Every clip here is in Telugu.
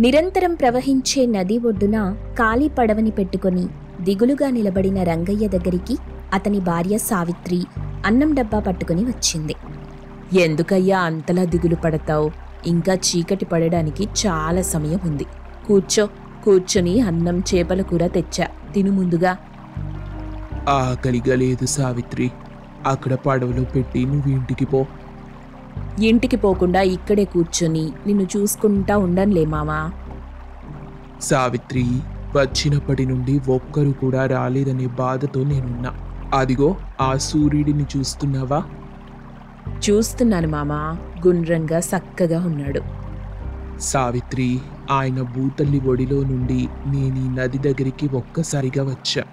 నిరంతరం ప్రవహించే నది ఒడ్డున ఖాళీ పడవని పెట్టుకుని దిగులుగా నిలబడిన రంగయ్య దగ్గరికి అతని భార్య సావిత్రి అన్నం డబ్బా పట్టుకుని వచ్చింది. ఎందుకయ్యా అంతలా దిగులు పడతావు? ఇంకా చీకటి పడడానికి చాలా సమయం ఉంది. కూర్చొని అన్నం చేపల కూర తెచ్చా, తిను ముందుగా. ఆకలిగా లేదు సావిత్రి, అక్కడ పడవలో పెట్టి నువ్వు ఇంటికి పో. ఇంటికి పోకుండా ఇక్కడే కూర్చొని నిన్ను చూసుకుంటా ఉండనులే మామా. సావిత్రి, వచ్చినప్పటి నుండి ఒక్కరు కూడా రాలేదనే బాధతో నేనున్నా. అదిగో ఆ సూర్యుడిని చూస్తున్నావా? చూస్తున్నాను మామా, గుండ్రంగా చక్కగా ఉన్నాడు. సావిత్రి, ఆయన భూతల్లి ఒడిలో నుండి నేను ఈ నది దగ్గరికి ఒక్కసారిగా వచ్చా.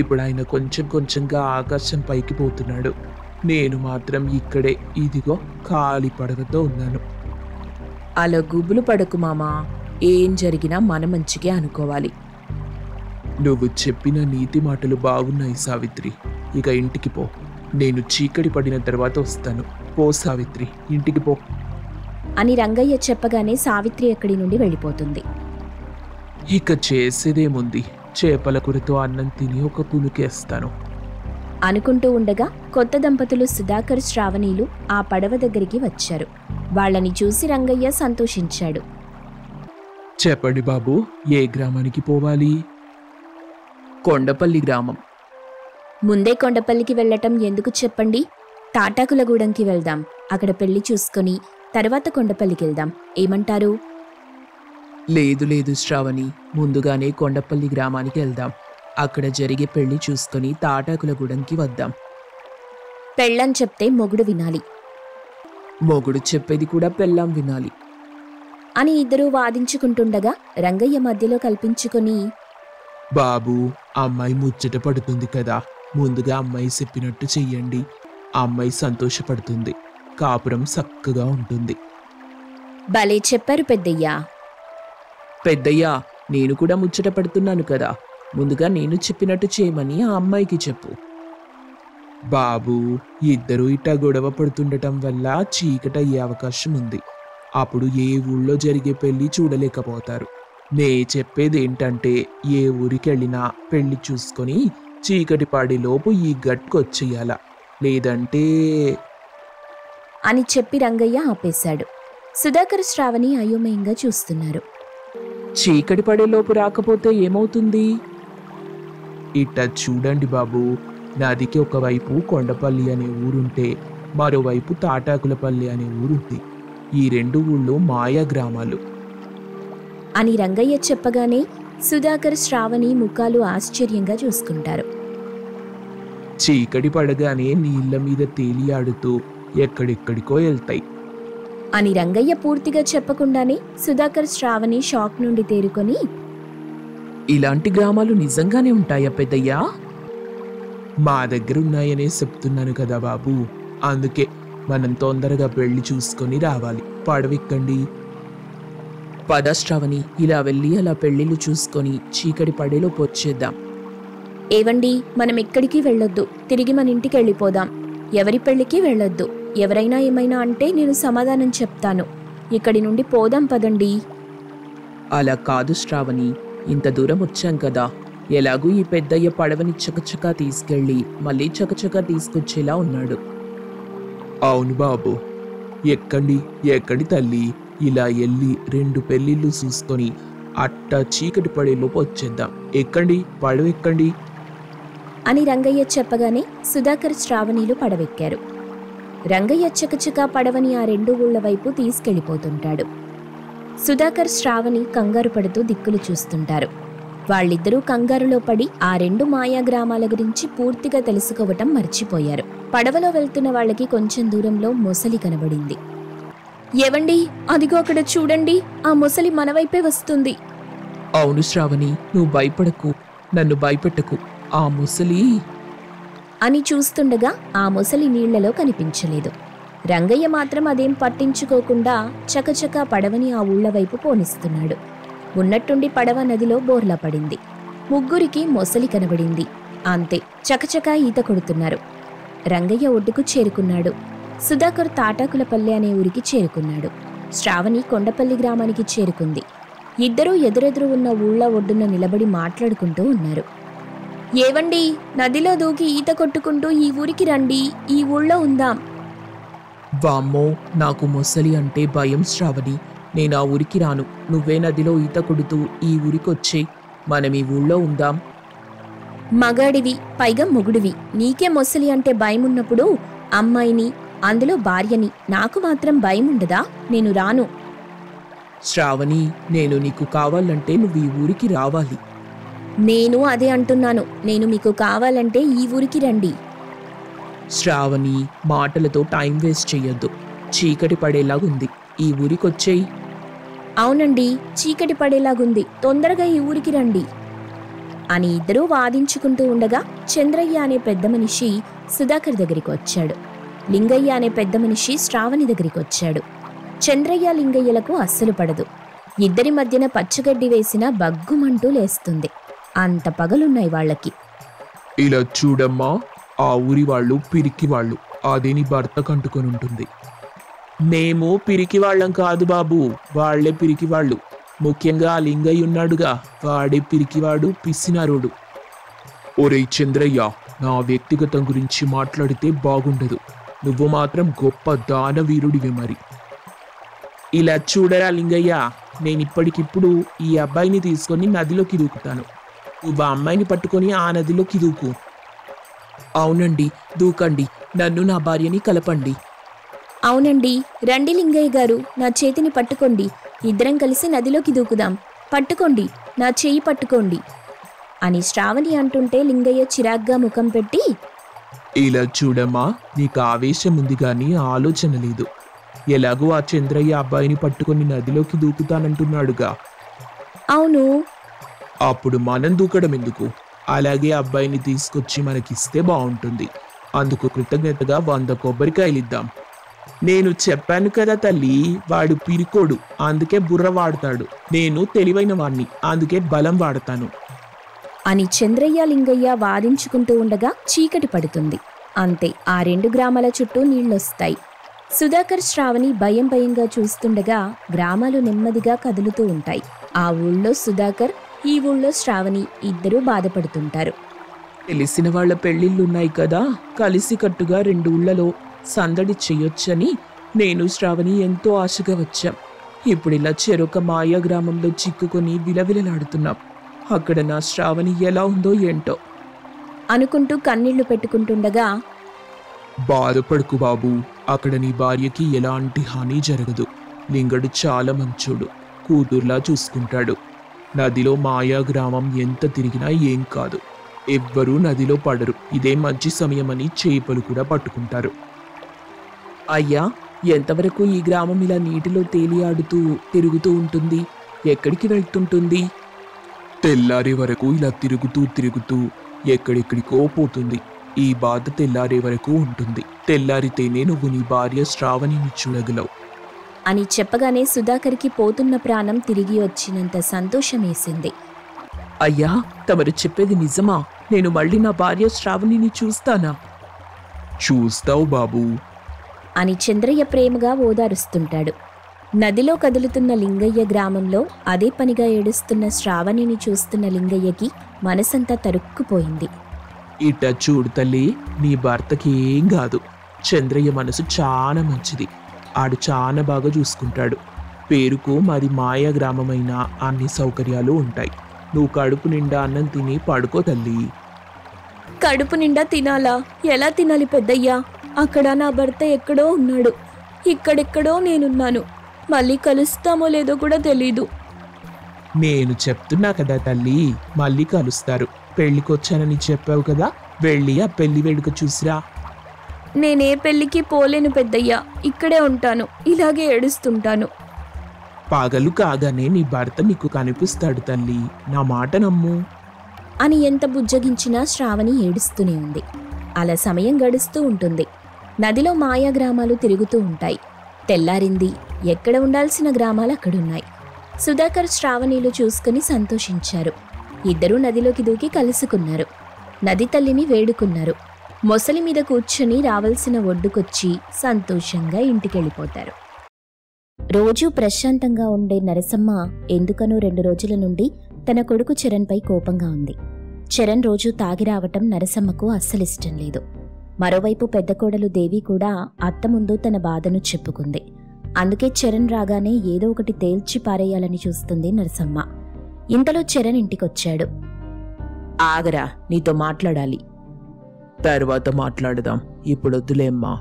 ఇప్పుడు ఆయన కొంచెం కొంచెంగా ఆకాశం పైకి పోతున్నాడు. నేను మాత్రం ఇక్కడే ఇదిగో ఖాళీ పడవతో ఉన్నాను. అలా గుబులు పడకు మామా, ఏం జరిగినా మన మంచికే అనుకోవాలి. నువ్వు చెప్పిన నీతి మాటలు బాగున్నాయి సావిత్రి. ఇక ఇంటికి పో, నేను చీకటి పడిన తర్వాత వస్తాను. పో సావిత్రి, ఇంటికి పో అని రంగయ్య చెప్పగానే సావిత్రి అక్కడి నుండి వెళ్ళిపోతుంది. ఇక చేసేదేముంది, చేపల కూరతో అన్నం తిని ఒక పులుకేస్తాను అనుకుంటూ ఉండగా కొత్త దంపతులు సుధాకర్, శ్రావణీలు ఆ పడవ దగ్గరికి వచ్చారు. వాళ్ళని చూసి రంగయ్య సంతోషించాడు. చెప్పండి బాబు, ఏ గ్రామానికి పోవాలి? కొండపల్లి గ్రామం. ముందే కొండపల్లికి వెళ్ళటం ఎందుకు చెప్పండి? తాటాకులగూడెంకి వెళ్దాం. అక్కడ పెళ్లి చూసుకొని తర్వాత కొండపల్లికి వెళ్దాం. ఏమంటారు? లేదు శ్రావణి, ముందుగానే కొండపల్లి గ్రామానికి వెళ్దాం. అక్కడ జరిగే పెళ్లి చూసుకొని తాటాకులగూడెంకి వద్దాం. పెళ్ళని చెప్తే మొగుడు వినాలి, మొగుడు చెప్పేది కూడా పెళ్ళాం వినాలి అని ఇద్దరూ వాదించుకుంటుండగా రంగయ్య మధ్యలో కల్పించుకొని, బాబు, అమ్మాయి ముచ్చట పడుతుంది కదా, ముందుగా అమ్మాయి చెప్పినట్టు చెయ్యండి. అమ్మాయి సంతోషపడుతుంది, కాపురం చక్కగా ఉంటుంది. భలే చెప్పారు పెద్దయ్యా. పెద్దయ్యా, నేను కూడా ముచ్చట పడుతున్నాను కదా, ముందుగా నేను చెప్పినట్టు చేయమని ఆ అమ్మాయికి చెప్పు. బాబు, ఇద్దరూ ఇట్టా గొడవ పడుతుండటం వల్ల చీకటయ్యే అవకాశం ఉంది. అప్పుడు ఏ ఊళ్ళో జరిగే పెళ్లి చూడలేకపోతారు. నే చెప్పేదేంటంటే, ఏ ఊరికెళ్ళినా పెళ్లి చూసుకొని చీకటి పాడేలోపు ఈ గట్టుకొచ్చేయాల, లేదంటే అని చెప్పి రంగయ్య ఆపేశాడు. సుధాకర్, శ్రావణి అయోమయంగా చూస్తున్నారు. చీకటి పడేలోపు రాకపోతే ఏమవుతుంది? ఇట్ట చూడండి బాబు, నదికి ఒకవైపు కొండపల్లి అనే ఊరుంటే మరోవైపు తాటాకులపల్లి అనే ఊరుంది. ఈ రెండు ఊళ్ళు మాయా గ్రామాలు అని రంగయ్య చెప్పగానే సుధాకర్, శ్రావణి ముఖాలు ఆశ్చర్యంగా చూసుకుంటారు. చీకటి పడగానే నీళ్ల మీద తేలియాడుతూ ఎక్కడెక్కడికో వెళ్తాయి అని రంగయ్య పూర్తిగా చెప్పకుండానే సుధాకర్, శ్రావణి షాక్ నుండి తేరుకొని, ఇలాంటి గ్రామాలు నిజంగానే ఉంటాయా పెద్దయ్యా? మా దగ్గర ఉన్నాయనే చెప్తున్నాను కదా బాబు, అందుకే మనం తొందరగా పెళ్లి చూసుకొని రావాలి. పడవెక్కండి. పద శ్రావణి, ఇలా వెళ్ళి అలా పెళ్లిళ్ళు చూసుకొని చీకటి పడేలోపు వచ్చేద్దాం. ఏవండి, మనం ఎక్కడికి వెళ్ళొద్దు, తిరిగి మన ఇంటికి వెళ్ళిపోదాం. ఎవరి పెళ్లికి వెళ్ళొద్దు. ఎవరైనా ఏమైనా అంటే నేను సమాధానం చెప్తాను. ఇక్కడి నుండి పోదాం పదండి. అలా కాదు శ్రావణి, ఇంత దూరం వచ్చాం కదా, ఎలాగూ ఈ పెద్దయ్య పడవని చకచకా తీసుకెళ్ళి మళ్ళీ చకచకా తీసుకొచ్చేలా ఉన్నాడు. అవును బాబు, ఎక్కండి తల్లి. ఇలా వెళ్ళి 2 పెళ్లిళ్ళు చూసుకొని అట్టా చీకటి పడేలోపు వచ్చేద్దాం. ఎక్కండి, పడవెక్కండి అని రంగయ్య చెప్పగానే సుధాకర్, శ్రావణిలు పడవెక్కారు. రంగయ్య చకచకా పడవని ఆ 2 ఊళ్ల వైపు తీసుకెళ్లిపోతుంటాడు. సుధాకర్, శ్రావణి కంగారు పడుతూ దిక్కులు చూస్తుంటారు. వాళ్ళిద్దరూ కంగారులో పడి ఆ 2 మాయా గ్రామాల గురించి పూర్తిగా తెలుసుకోవటం మర్చిపోయారు. పడవలో వెళ్తున్న వాళ్ళకి కొంచెం దూరంలో మొసలి కనబడింది. ఏవండి, అదిగో అక్కడ చూడండి, ఆ మొసలి మన వైపే వస్తుంది. అవును శ్రావణి, నువ్వు భయపడకు, నన్ను భయపెట్టకు. ఆ ముసలి అని చూస్తుండగా ఆ మొసలి నీళ్లలో కనిపించలేదు. రంగయ్య మాత్రం అదేం పట్టించుకోకుండా చకచకా పడవని ఆ ఊళ్ల వైపు పోనిస్తున్నాడు. ఉన్నట్టుండి పడవ నదిలో బోర్లా పడింది. ముగ్గురికి మొసలి కనబడింది. అంతే, చకచకా ఈత కొడుతున్నారు. రంగయ్య ఒడ్డుకు చేరుకున్నాడు. సుధాకర్ తాటాకులపల్లె అనే ఊరికి చేరుకున్నాడు. శ్రావణి కొండపల్లి గ్రామానికి చేరుకుంది. ఇద్దరూ ఎదురెదురు ఉన్న ఊళ్ళ ఒడ్డున నిలబడి మాట్లాడుకుంటూ ఉన్నారు. ఏవండి, నదిలో దూకి ఈత కొట్టుకుంటూ ఈ ఊరికి రండి, ఈ ఊళ్ళో ఉందాం. వామ్మో, నాకు మొసలి అంటే భయం శ్రావణి. నేను ఆ ఊరికి రాను. నువ్వే నదిలో ఈత కొడుతూ ఈ ఊరికొచ్చేయ్. మనం ఈ ఊళ్ళో ఉందాం. మగాడివి, పైగా మొగుడివి, నీకే మొసలి అంటే భయమున్నప్పుడు అమ్మాయిని, అందులో భార్యని, నాకు మాత్రం భయం ఉండదా? నేను రాను. శ్రావణి, నేను నీకు కావాలంటే నువ్వు ఈ ఊరికి రావాలి. నేను అదే అంటున్నాను. నేను మీకు కావాలంటే ఈ ఊరికి రండి. శ్రావణి, మాటలతో టైం వేస్ట్ చెయ్యొద్దు. చీకటి పడేలాగుంది, ఈ ఊరికొచ్చేయ్. అవునండి, చీకటి పడేలాగుంది, తొందరగా ఈ ఊరికి రండి అని ఇద్దరూ వాదించుకుంటూ ఉండగా చంద్రయ్య అనే పెద్ద మనిషి సుధాకర్ దగ్గరికి వచ్చాడు. లింగయ్య అనే పెద్ద మనిషి శ్రావణి దగ్గరికి వచ్చాడు. చంద్రయ్య లింగయ్యలకు అస్సలు పడదు. ఇద్దరి మధ్యన పచ్చగడ్డి వేసిన బగ్గుమంటూ లేస్తుంది. అంత పగలున్నాయి వాళ్ళకి. ఇలా చూడమ్మా, ఆ ఊరి వాళ్ళు పిరికి వాళ్ళు. అదే నీ భర్త కంటుకొని ఉంటుంది. మేము పిరికి వాళ్ళం కాదు బాబు, వాళ్లే పిరికి వాళ్ళు. ముఖ్యంగా ఆ లింగయ్య ఉన్నాడుగా, వాడే పిరికివాడు, పిసినారోడు. ఒరేయ్ చంద్రయ్య, నా వ్యక్తిగతం గురించి మాట్లాడితే బాగుండదు. నువ్వు మాత్రం గొప్ప దానవీరుడివి మరి. ఇలా చూడరా లింగయ్య, నేనిప్పటికిప్పుడు ఈ అబ్బాయిని తీసుకొని నదిలోకి దూకుతాను. నువ్వు ఆ అమ్మాయిని పట్టుకొని ఆ నదిలోకి దూకు. అవునండి, దూకండి. నన్ను నా భార్యని కలపండి. అవునండి, రండి లింగయ్య గారు, నా చేతిని పట్టుకోండి. ఇద్దరం కలిసి నదిలోకి దూకుదాం. పట్టుకోండి, నా చెయ్యి పట్టుకోండి అని శ్రావణి అంటుంటే లింగయ్య చిరాగ్గా ముఖం పెట్టి, ఇలా చూడమ్మా, నీకు ఆవేశం ఉంది గాని ఆలోచన లేదు. ఎలాగో ఆ చంద్రయ్య అబ్బాయిని పట్టుకొని నదిలోకి దూకుతానంటున్నాడుగా. అవును. అప్పుడు మనం దూకడం ఎందుకు? అలాగే అబ్బాయిని తీసుకొచ్చి మనకిస్తే బాగుంటుంది. అందుకు కృతజ్ఞతగా 100 కొబ్బరికాయలిద్దాం. నేను చెప్పాను కదా తల్లి, వాడు పిరికోడు, అందుకే బుర్ర వాడతాడు. నేను తెలివైన వాణ్ణి, అందుకే బలం వాడతాను అని చంద్రయ్య లింగయ్య వాదించుకుంటూ ఉండగా చీకటి పడుతుంది. అంతే, ఆ 2 గ్రామాల చుట్టూ నీళ్లొస్తాయి. సుధాకర్ శ్రావణి భయం భయంగా చూస్తుండగా గ్రామాలు నెమ్మదిగా కదులుతూ ఉంటాయి. ఆ ఊళ్ళో సుధాకర్, ఈ ఊళ్ళో శ్రావణి ఇద్దరూ బాధపడుతుంటారు. తెలిసిన వాళ్ల పెళ్లిళ్ళున్నాయి కదా, కలిసి కట్టుగా 2 ఊళ్ళలో సందడి చెయ్యొచ్చని నేను శ్రావణి ఎంతో ఆశగా వచ్చాం. ఇప్పుడిలా చెరొక మాయా గ్రామంలో చిక్కుకొని విలవిలలాడుతున్నాం. అక్కడ నా శ్రావణి ఎలా ఉందో ఏంటో అనుకుంటూ కన్నీళ్లు పెట్టుకుంటుండగా, బాధపడుకు బాబు, అక్కడ నీ భార్యకి ఎలాంటి హాని జరగదు. లింగడు చాలా మంచోడు, కూతుర్లా చూసుకుంటాడు. నదిలో మాయా గ్రామం ఎంత తిరిగినా ఏం కాదు. ఎవ్వరూ నదిలో పడరు. ఇదే మంచి సమయమని చేపలు కూడా పట్టుకుంటారు. అయ్యా, ఎంతవరకు ఈ గ్రామం ఇలా నీటిలో తేలియాడుతూ తిరుగుతూ ఉంటుంది? ఎక్కడికి వెళ్తుంటుంది? తెల్లారే వరకు ఇలా తిరుగుతూ ఎక్కడెక్కడికో పోతుంది. ఈ బాధ తెల్లారే వరకు ఉంటుంది. తెల్లారితేనే నువ్వు నీ భార్య శ్రావణిని చూడగలవు అని చెప్పగానే సుధాకర్కి పోతున్న ప్రాణం తిరిగి వచ్చినంత సంతోషమేసింది. అయ్యా, తమరు చెప్పేది నిజమా? నేను మళ్ళీ నా భార్య శ్రావణిని చూస్తానా? చూస్తావు బాబు అని చంద్రయ్య ప్రేమగా ఓదారుస్తుంటాడు. నదిలో కదులుతున్న లింగయ్య గ్రామంలో అదే పనిగా ఏడుస్తున్న శ్రావణిని చూస్తున్న లింగయ్యకి మనసంతా తరుక్కుపోయింది. ఇట చూడు తల్లి, నీ భర్తకి ఏం కాదు. చంద్రయ్య మనసు చాలా మంచిది. ఆడు చాలా బాగా చూసుకుంటాడు. పేరుకు మాది మాయా గ్రామమైన అన్ని సౌకర్యాలు ఉంటాయి. నువ్వు కడుపు నిండా అన్నం తిని పడుకో తల్లి. కడుపు నిండా తినాలా? ఎలా తినాలి పెద్దయ్యా? అక్కడ నా భర్త ఎక్కడో ఉన్నాడు, ఇక్కడెక్కడో నేనున్నాను. మళ్ళీ కలుస్తామో లేదో కూడా తెలీదు. నేను చెప్తున్నా కదా తల్లి, మళ్ళీ కలుస్తారు. పెళ్లికొచ్చానని చెప్పావు కదా, వెళ్ళి ఆ పెళ్లి వేడుక చూసిరా. నేనే పెళ్లికి పోలేను పెద్దయ్యా, ఇక్కడే ఉంటాను, ఇలాగే ఏడుస్తుంటాను. పగలు కాగానే నీ భర్త నీకు కనిపిస్తాడు తల్లి, నా మాట నమ్ము అని ఎంత బుజ్జగించినా శ్రావణి ఏడుస్తూనే ఉంది. అలా సమయం గడుస్తూ ఉంటుంది. నదిలో మాయా గ్రామాలు తిరుగుతూ ఉంటాయి. తెల్లారింది. ఎక్కడ ఉండాల్సిన గ్రామాలు అక్కడున్నాయి. సుధాకర్ శ్రావణిలు చూసుకుని సంతోషించారు. ఇద్దరూ నదిలోకి దూకి కలుసుకున్నారు. నది తల్లిని వేడుకున్నారు. మొసలి మీద కూర్చుని రావాల్సిన ఒడ్డుకొచ్చి సంతోషంగా ఇంటికెళ్ళిపోతారు. రోజూ ప్రశాంతంగా ఉండే నరసమ్మ ఎందుకనో 2 రోజుల నుండి తన కొడుకు చరణ్పై కోపంగా ఉంది. చరణ్ రోజూ తాగి రావటం నరసమ్మకు అస్సలిష్టం లేదు. మరోవైపు పెద్ద కోడలు దేవి కూడా అత్త ముందు తన బాధను చెప్పుకుంది. అందుకే చరణ్ రాగానే ఏదో ఒకటి తేల్చి పారేయాలని చూస్తుంది నరసమ్మ. ఇంతలో చరణ్ ఇంటికొచ్చాడు. ఆగరా, నీతో మాట్లాడాలి. తర్వాత మాట్లాడదాం, ఇప్పుడొద్దులేమ్మా.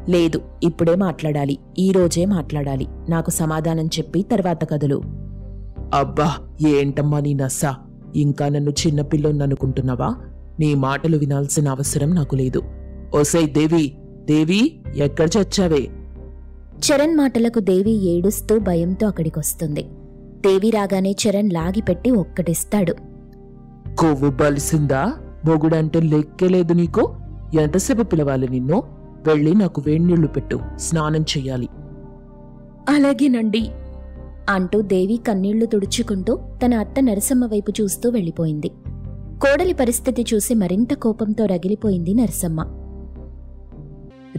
లేదు, ఇప్పుడే మాట్లాడాలి, ఈరోజే మాట్లాడాలి. నాకు సమాధానం చెప్పి తర్వాత కదులు. అబ్బా, ఏంటమ్మా నీ నస? ఇంకా నన్ను చిన్నపిల్లోన్ననుకుంటున్నావా? నీ మాటలు వినాల్సిన అవసరం నాకు లేదు. ఓసై దేవి, దేవి, ఎక్కడ చచ్చావే? చరణ్ మాటలకు దేవి ఏడుస్తూ భయంతో అక్కడికొస్తుంది. దేవి రాగానే చరణ్ లాగిపెట్టి ఒక్కటిస్తాడు. కొవ్వు బలిసిందా? మొగుడంటే లెక్కేలేదు నీకు. ఎంతసేపు పిలవాలి నిన్ను? వెళ్ళి నాకు వేణీళ్లు పెట్టు, స్నానం చెయ్యాలి. అలాగేనండి అంటూ దేవి కన్నీళ్లు తుడుచుకుంటూ తన అత్త నరసమ్మ వైపు చూస్తూ వెళ్ళిపోయింది. కోడలి పరిస్థితి చూసి మరింత కోపంతో రగిలిపోయింది నరసమ్మ.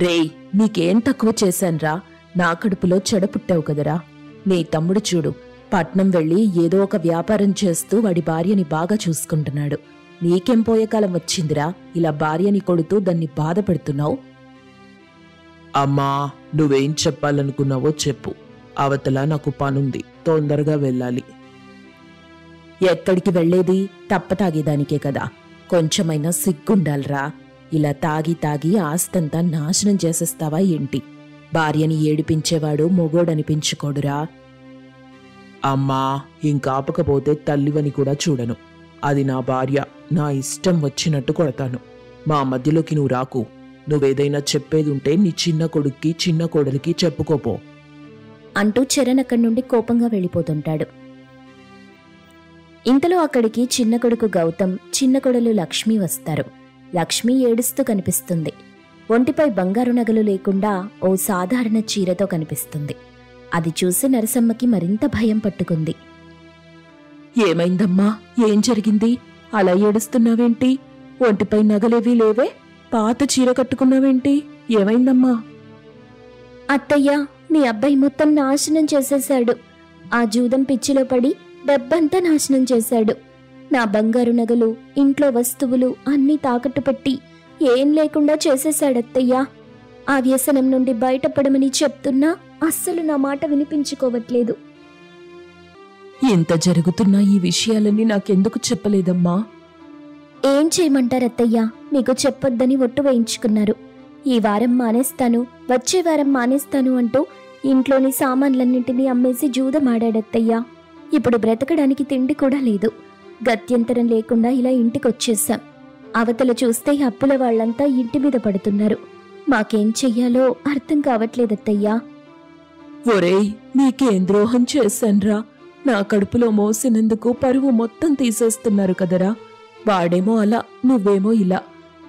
రేయ్, నీకేం తక్కువ చేశాన్రా? నా కడుపులో చెడపుట్టావు కదరా. నీ తమ్ముడు చూడు, పట్నం వెళ్ళి ఏదో ఒక వ్యాపారం చేస్తూ వాడి భార్యని బాగా చూసుకుంటున్నాడు. నీకేం పోయే కాలం వచ్చిందిరా ఇలా భార్యని కొడుతూ దాన్ని బాధ పెడుతున్నావు? అమ్మా, నువ్వేం చెప్పాలనుకున్నావో చెప్పు. అవతల నాకు పనుంది, తొందరగా వెళ్ళాలి. ఎక్కడికి వెళ్లేది? తప్ప తాగేదానికే కదా. కొంచెమైనా సిగ్గుండాలరా. ఇలా తాగి తాగి ఆస్తంతా నాశనం చేసేస్తావా ఏంటి? భార్యని ఏడిపించేవాడు మొగోడనిపించుకోడురా. అమ్మా, ఇంకాపకపోతే తల్లివని కూడా చూడను. అది నా భార్య, నా ఇష్టం వచ్చినట్టు కొడతాను. మా మధ్యలోకి నువ్వు రాకు. నువ్వేదైనా చెప్పేదుంటే నీ చిన్న కొడుక్కి చిన్న కోడలికి చెప్పుకోపో అంటూ చరణ్ అక్కడి నుండి కోపంగా వెళ్ళిపోతుంటాడు. ఇంతలో అక్కడికి చిన్న కొడుకు గౌతమ్, చిన్న కొడలు లక్ష్మి వస్తారు. లక్ష్మి ఏడుస్తూ కనిపిస్తుంది. ఒంటిపై బంగారు నగలు లేకుండా ఓ సాధారణ చీరతో కనిపిస్తుంది. అది చూసి నరసమ్మకి మరింత భయం పట్టుకుంది. ఏమైందమ్మా? ఏం జరిగింది? అలా ఏడుస్తున్నావేంటి? ఒంటిపై నగలేవీ లేవే? పాత చీర కట్టుకున్నావేంటి? ఏమైందమ్మా? అత్తయ్య, మీ అబ్బాయి మొత్తం నాశనం చేసేశాడు. ఆ జూదం పిచ్చిలో పడి డబ్బంతా నాశనం చేశాడు. నా బంగారు నగలు, ఇంట్లో వస్తువులు అన్నీ తాకట్టు పెట్టి ఏం లేకుండా చేసేశాడత్తయ్య. ఆ వ్యసనం నుండి బయటపడమని చెప్తున్నా అస్సలు నా మాట వినిపించుకోవట్లేదు. ఇంత జరుగుతున్న ఈ విషయాలన్నీ నాకెందుకు చెప్పలేదమ్మా? ఏం చేయమంటారత్తయ్య? మీకు చెప్పొద్దని ఒట్టు వేయించుకున్నారు. ఈ వారం మానేస్తాను, వచ్చే వారం మానేస్తాను అంటూ ఇంట్లోని సామాన్లన్నింటినీ అమ్మేసి జూదమాడాడత్తయ్య. ఇప్పుడు బ్రతకడానికి తిండి కూడా లేదు. గత్యంతరం లేకుండా ఇలా ఇంటికొచ్చేశాం. అవతల చూస్తే అప్పుల వాళ్లంతా ఇంటి మీద పడుతున్నారు. మాకేం చెయ్యాలో అర్థం కావట్లేదత్తయ్యా. ఒరేయ్, నీకేం ద్రోహం చేశాన్రా? నా కడుపులో మోసినందుకు పరువు మొత్తం తీసేస్తున్నారు కదరా. వాడేమో అలా, నువ్వేమో ఇలా.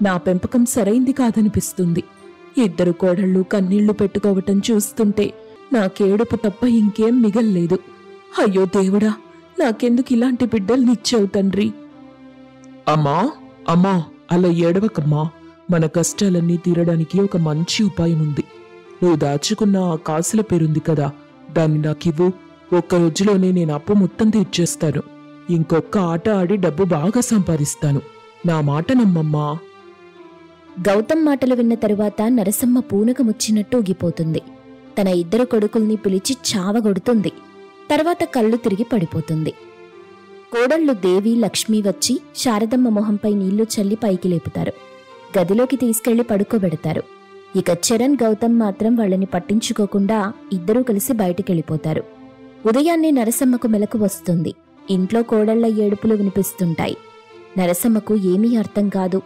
నా పెంపకం సరైంది కాదనిపిస్తుంది. ఇద్దరు కోడళ్ళు కన్నీళ్లు పెట్టుకోవటం చూస్తుంటే నాకేడుపు తప్ప ఇంకేం మిగల్లేదు. అయ్యో దేవుడా, నాకెందుకు ఇలాంటి బిడ్డల్నిచ్చావు తండ్రి? అమ్మా, అమ్మా, అలా ఏడవకమ్మా. మన కష్టాలన్నీ తీరడానికి ఒక మంచి ఉపాయం ఉంది. నువ్వు దాచుకున్న ఆ కాసుల పేరుంది కదా, దాన్ని నాకివ్వు. ఒక్క రోజులోనే నేను అప్పు మొత్తం తీర్చేస్తాను. ఇంకొక ఆట ఆడి డబ్బు బాగా సంపాదిస్తాను. నా మాట నమ్మమ్మా. గౌతమ్ మాటలు విన్న తరువాత నరసమ్మ పూనకముచ్చినట్టు ఊగిపోతుంది. తన ఇద్దరు కొడుకుల్ని పిలిచి చావగొడుతుంది. తర్వాత కళ్ళు తిరిగి పడిపోతుంది. కోడళ్లు దేవి, లక్ష్మి వచ్చి శారదమ్మ మొహంపై నీళ్లు చల్లి పైకి లేపుతారు. గదిలోకి తీసుకెళ్లి పడుకోబెడతారు. ఇక చరణ్, గౌతమ్ మాత్రం వాళ్ళని పట్టించుకోకుండా ఇద్దరూ కలిసి బయటికెళ్ళిపోతారు. ఉదయాన్నే నరసమ్మకు మెలకు వస్తుంది. ఇంట్లో కోడళ్ల ఏడుపులు వినిపిస్తుంటాయి. నరసమ్మకు ఏమీ అర్థం కాదు.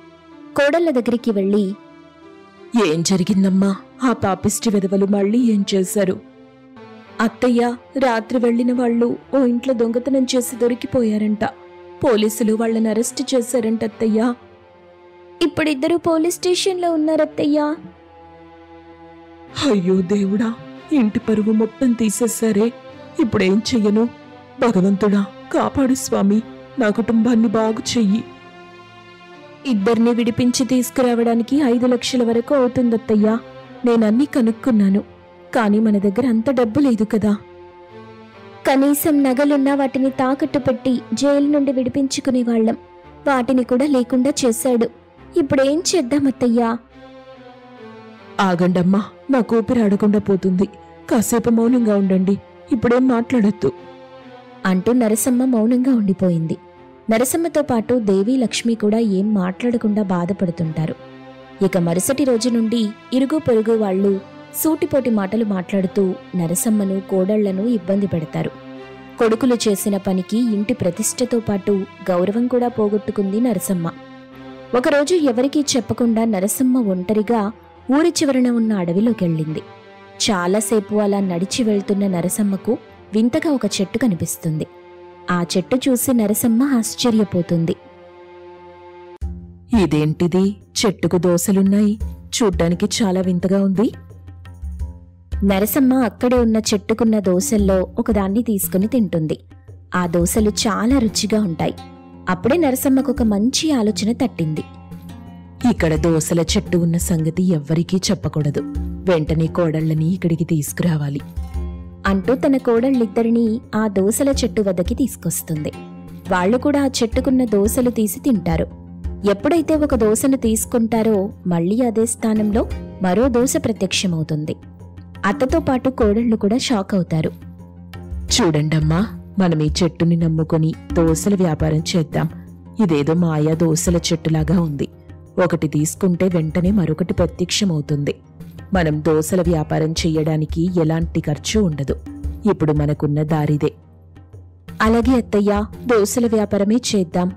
కోడళ్ల దగ్గరికి వెళ్ళి, ఏం జరిగిందమ్మా? ఆ పాపిష్టి వెధవలు మళ్ళీ ఏం చేశారు? అత్తయ్య, రాత్రి వెళ్లిన వాళ్ళు ఓ ఇంట్లో దొంగతనం చేసి దొరికిపోయారంట. పోలీసులు వాళ్ళని అరెస్టు చేశారంట అత్తయ్యా. ఇప్పుడిద్దరూ పోలీస్ స్టేషన్లో ఉన్నారత్తయ్యా. అయ్యో దేవుడా, ఇంటి పరువు మొత్తం తీసేశారే. ఇప్పుడేం చెయ్యను? భగవంతుడా, కాపాడు స్వామి. నా కుటుంబాన్ని బాగు చెయ్యి. ఇద్దరిని విడిపించి తీసుకురావడానికి 5 లక్షల వరకు అవుతుందత్తయ్యా. నేనన్నీ కనుక్కున్నాను. కానీ మన దగ్గర అంత డబ్బు లేదు కదా. కనీసం నగలున్నా వాటిని తాకట్టు పెట్టి జైలు నుండి విడిపించుకునేవాళ్లం. వాటిని కూడా లేకుండా చేశాడు. ఇప్పుడేం చేద్దాం అత్తయ్యా? ఆగండమ్మా, నా ఊపిరి ఆడకుండా పోతుంది. కాసేపు మౌనంగా ఉండండి. ఇప్పుడేం మాట్లాడొద్దు అంటూ నరసమ్మ మౌనంగా ఉండిపోయింది. నరసమ్మతో పాటు దేవి, లక్ష్మి కూడా ఏం మాట్లాడకుండా బాధపడుతుంటారు. ఇక మరుసటి రోజు నుండి ఇరుగు పొరుగు వాళ్లు సూటిపోటి మాటలు మాట్లాడుతూ నరసమ్మను, కోడళ్లను ఇబ్బంది పెడతారు. కొడుకులు చేసిన పనికి ఇంటి ప్రతిష్టతో పాటు గౌరవం కూడా పోగొట్టుకుంది నరసమ్మ. ఒకరోజు ఎవరికీ చెప్పకుండా నరసమ్మ ఒంటరిగా ఊరి చివరన ఉన్న అడవిలోకెళ్ళింది. చాలాసేపు అలా నడిచి వెళ్తున్న నరసమ్మకు వింతగా ఒక చెట్టు కనిపిస్తుంది. ఆ చెట్టు చూసి నరసమ్మ ఆశ్చర్యపోతుంది. ఇదేంటిది? చెట్టుకు దోసలున్నాయి. చూడ్డానికి చాలా వింతగా ఉంది. నరసమ్మ అక్కడే ఉన్న చెట్టుకున్న దోసల్లో ఒకదాన్ని తీసుకుని తింటుంది. ఆ దోసలు చాలా రుచిగా ఉంటాయి. అప్పుడే నరసమ్మకు ఒక మంచి ఆలోచన తట్టింది. ఇక్కడ దోసల చెట్టు ఉన్న సంగతి ఎవ్వరికీ చెప్పకూడదు. వెంటనే కోడళ్లని ఇక్కడికి తీసుకురావాలి అంటూ తన కోడళ్ళిద్దరినీ ఆ దోసల చెట్టు వద్దకి తీసుకొస్తుంది. వాళ్లు కూడా ఆ చెట్టుకున్న దోసలు తీసి తింటారు. ఎప్పుడైతే ఒక దోసను తీసుకుంటారో మళ్లీ అదే స్థానంలో మరో దోస ప్రత్యక్షమవుతుంది. అత్తతో పాటు కోడళ్లు కూడా షాక్ అవుతారు. చూడండమ్మా, మనం ఈ చెట్టుని నమ్ముకొని దోసల వ్యాపారం చేద్దాం. ఇదేదో మాయా దోసల చెట్టులాగా ఉంది. ఒకటి తీసుకుంటే వెంటనే మరొకటి ప్రత్యక్షమవుతుంది. మనం దోసల వ్యాపారం చెయ్యడానికి ఎలాంటి ఖర్చు ఉండదు. ఇప్పుడు మనకున్న దారిదే. అలాగే అత్తయ్యా, దోసల వ్యాపారమే చేద్దాం.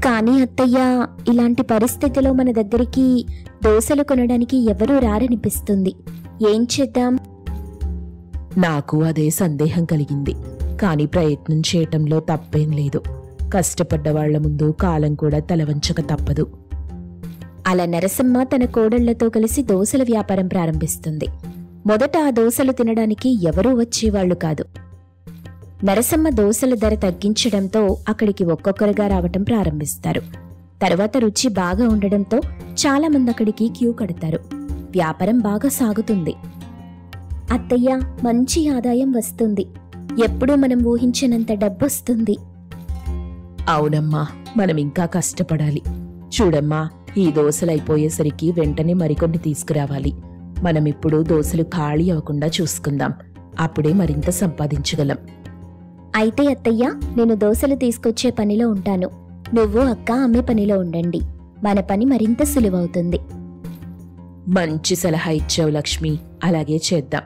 కానీ అత్తయ్యా, ఇలాంటి పరిస్థితిలో మన దగ్గరికి దోసలు కొనడానికి ఎవరూ రారనిపిస్తుంది. ఏం చేద్దాం? నాకు అదే సందేహం కలిగింది. కాని ప్రయత్నం చేయటంలో తప్పేం లేదు. కష్టపడ్డవాళ్ల ముందు కాలం కూడా తలవంచక తప్పదు. అలా నరసమ్మ తన కోడళ్లతో కలిసి దోసల వ్యాపారం ప్రారంభిస్తుంది. మొదట ఆ దోసలు తినడానికి ఎవరూ వచ్చేవాళ్లు కాదు. నరసమ్మ దోసల ధర తగ్గించడంతో అక్కడికి ఒక్కొక్కరుగా రావటం ప్రారంభిస్తారు. తర్వాత రుచి బాగా ఉండడంతో చాలామంది అక్కడికి క్యూ కడతారు. వ్యాపారం బాగా సాగుతుంది. అత్తయ్య, మంచి ఆదాయం వస్తుంది. ఎప్పుడూ మనం ఊహించినంత డబ్బొస్తుంది. అవునమ్మా, మనం ఇంకా కష్టపడాలి. చూడమ్మా, ఈ దోసలైపోయేసరికి వెంటనే మరికొన్ని తీసుకురావాలి. మనమిప్పుడు దోసలు ఖాళీ అవ్వకుండా చూసుకుందాం. అప్పుడే మరింత సంపాదించగలం. అయితే అత్తయ్య, నేను దోసలు తీసుకొచ్చే పనిలో ఉంటాను. నువ్వు అక్క అమ్మే పనిలో ఉండండి. మన పని మరింత సులువవుతుంది. మంచి సలహా ఇచ్చావు లక్ష్మి. అలాగే చేద్దాం.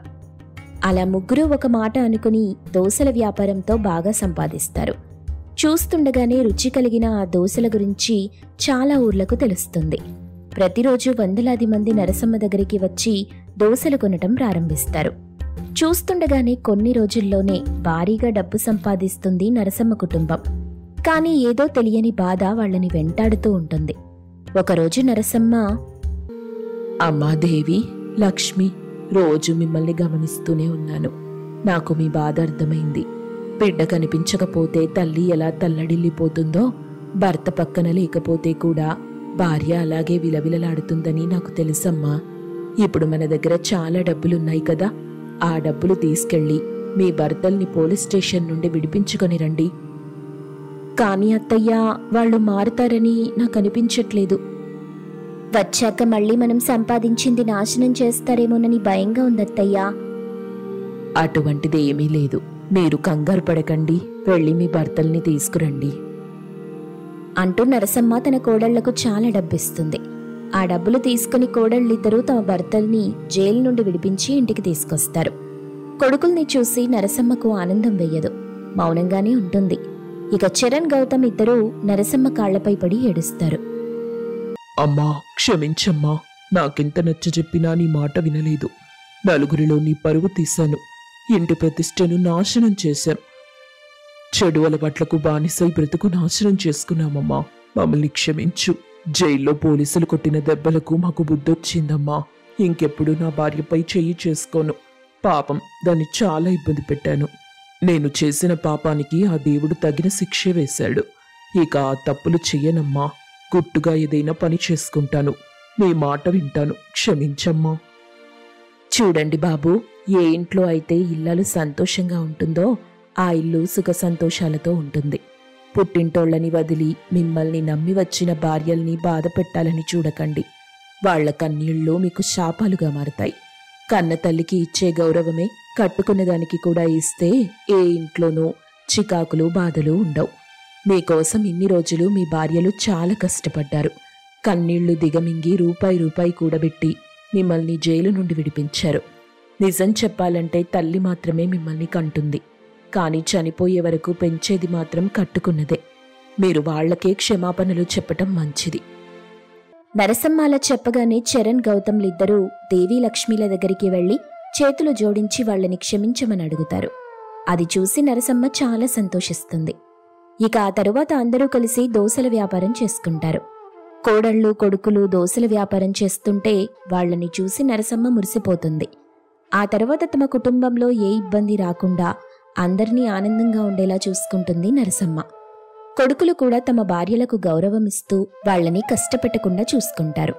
అలా ముగ్గురూ ఒక మాట అనుకుని దోసల వ్యాపారంతో బాగా సంపాదిస్తారు. చూస్తుండగానే రుచి కలిగిన ఆ దోసల గురించి చాలా ఊర్లకు తెలుస్తుంది. ప్రతిరోజు వందలాది మంది నరసమ్మ దగ్గరికి వచ్చి దోసలు కొనటం ప్రారంభిస్తారు. చూస్తుండగానే కొన్ని రోజుల్లోనే భారీగా డబ్బు సంపాదిస్తుంది నరసమ్మ కుటుంబం. కానీ ఏదో తెలియని బాధ వాళ్ళని వెంటాడుతూ ఉంటుంది. ఒకరోజు నరసమ్మ, అమ్మా దేవి, లక్ష్మి, రోజు మిమ్మల్ని గమనిస్తూనే ఉన్నాను. నాకు మీ బాధ అర్థమైంది. బిడ్డ కనిపించకపోతే తల్లి ఎలా తల్లడిల్లిపోతుందో, భర్త పక్కన లేకపోతే కూడా భార్య అలాగే విలవిలలాడుతుందని నాకు తెలుసమ్మా. ఇప్పుడు మన దగ్గర చాలా డబ్బులున్నాయి కదా, ఆ డబ్బులు తీసుకెళ్లి మీ భర్తల్ని పోలీస్ స్టేషన్ నుండి విడిపించుకొని రండి. కానీ అత్తయ్య, వాళ్ళు మారుతారని నాకు అనిపించట్లేదు. వచ్చాక మళ్ళీ మనం సంపాదించింది నాశనం చేస్తారేమోనని భయంగా ఉందత్తయ్యా. అటువంటిది ఏమీ లేదు. మీరు కంగారు పడకండి. వెళ్ళి మీ భర్తల్ని తీసుకురండి అంటూ నరసమ్మ తన కోడళ్లకు చాలా డబ్బిస్తుంది. ఆ డబ్బులు తీసుకుని కోడళ్ళిద్దరూ తమ భర్తల్ని జైలు నుండి విడిపించి ఇంటికి తీసుకొస్తారు. కొడుకుల్ని చూసి నరసమ్మకు ఆనందం వెయ్యదు. మౌనంగానే ఉంటుంది. ఇక చరణ్, గౌతమ్ ఇద్దరూ నరసమ్మ కాళ్లపై పడి ఏడుస్తారు. అమ్మా, క్షమించమ్మా. నాకెంత నచ్చ చెప్పినా నీ మాట వినలేదు. నలుగురిలో నీ పరువు తీశాను. ఇంటి ప్రతిష్టను నాశనం చేశాం. చెడు అలవాట్లకు బానిసై బ్రతుకు నాశనం చేసుకున్నామమ్మా. మమ్మల్ని క్షమించు. జైల్లో పోలీసులు కొట్టిన దెబ్బలకు మాకు బుద్ధొచ్చిందమ్మా. ఇంకెప్పుడు నా భార్యపై చెయ్యి చేసుకోను. పాపం, దాన్ని చాలా ఇబ్బంది పెట్టాను. నేను చేసిన పాపానికి ఆ దేవుడు తగిన శిక్ష వేశాడు. ఇక ఆ తప్పులు చెయ్యనమ్మా. గుట్టుగా ఏదైనా పని చేసుకుంటాను. నీ మాట వింటాను. క్షమించమ్మా. చూడండి బాబు, ఏ ఇంట్లో అయితే ఇళ్ళలు సంతోషంగా ఉంటుందో ఆ ఇల్లు సుఖ సంతోషాలతో ఉంటుంది. పుట్టింటోళ్ళని వదిలి మిమ్మల్ని నమ్మి వచ్చిన భార్యల్ని బాధ పెట్టాలని చూడకండి. వాళ్ల కన్నీళ్లు మీకు శాపాలుగా మారతాయి. కన్న తల్లికి ఇచ్చే గౌరవమే కట్టుకున్న దానికి కూడా ఇస్తే ఏ ఇంట్లోనూ చికాకులు బాధలు ఉండవు. మీకోసం ఇన్ని రోజులు మీ భార్యలు చాలా కష్టపడ్డారు. కన్నీళ్లు దిగమింగి రూపాయి కూడబెట్టి మిమ్మల్ని జైలు నుండి విడిపించారు. నిజం చెప్పాలంటే తల్లి మాత్రమే మిమ్మల్ని కంటుంది, కానీ చనిపోయే వరకు పెంచేది మాత్రం కట్టుకున్నదే. మీరు వాళ్లకే క్షమాపణలు చెప్పటం మంచిది. నరసమ్మ అలా చెప్పగానే చరణ్ గౌతమ్లిద్దరూ దేవీ లక్ష్మిల దగ్గరికి వెళ్లి చేతులు జోడించి వాళ్ళని క్షమించమని అడుగుతారు. అది చూసి నరసమ్మ చాలా సంతోషిస్తుంది. ఇక ఆ తరువాత అందరూ కలిసి దోసల వ్యాపారం చేసుకుంటారు. కోడళ్ళు కొడుకులు దోసల వ్యాపారం చేస్తుంటే వాళ్లని చూసి నరసమ్మ మురిసిపోతుంది. ఆ తర్వాత తమ కుటుంబంలో ఏ ఇబ్బంది రాకుండా అందరినీ ఆనందంగా ఉండేలా చూసుకుంటుంది నరసమ్మ. కొడుకులు కూడా తమ భార్యలకు గౌరవం ఇస్తూ వాళ్లని కష్టపెట్టకుండా చూసుకుంటారు.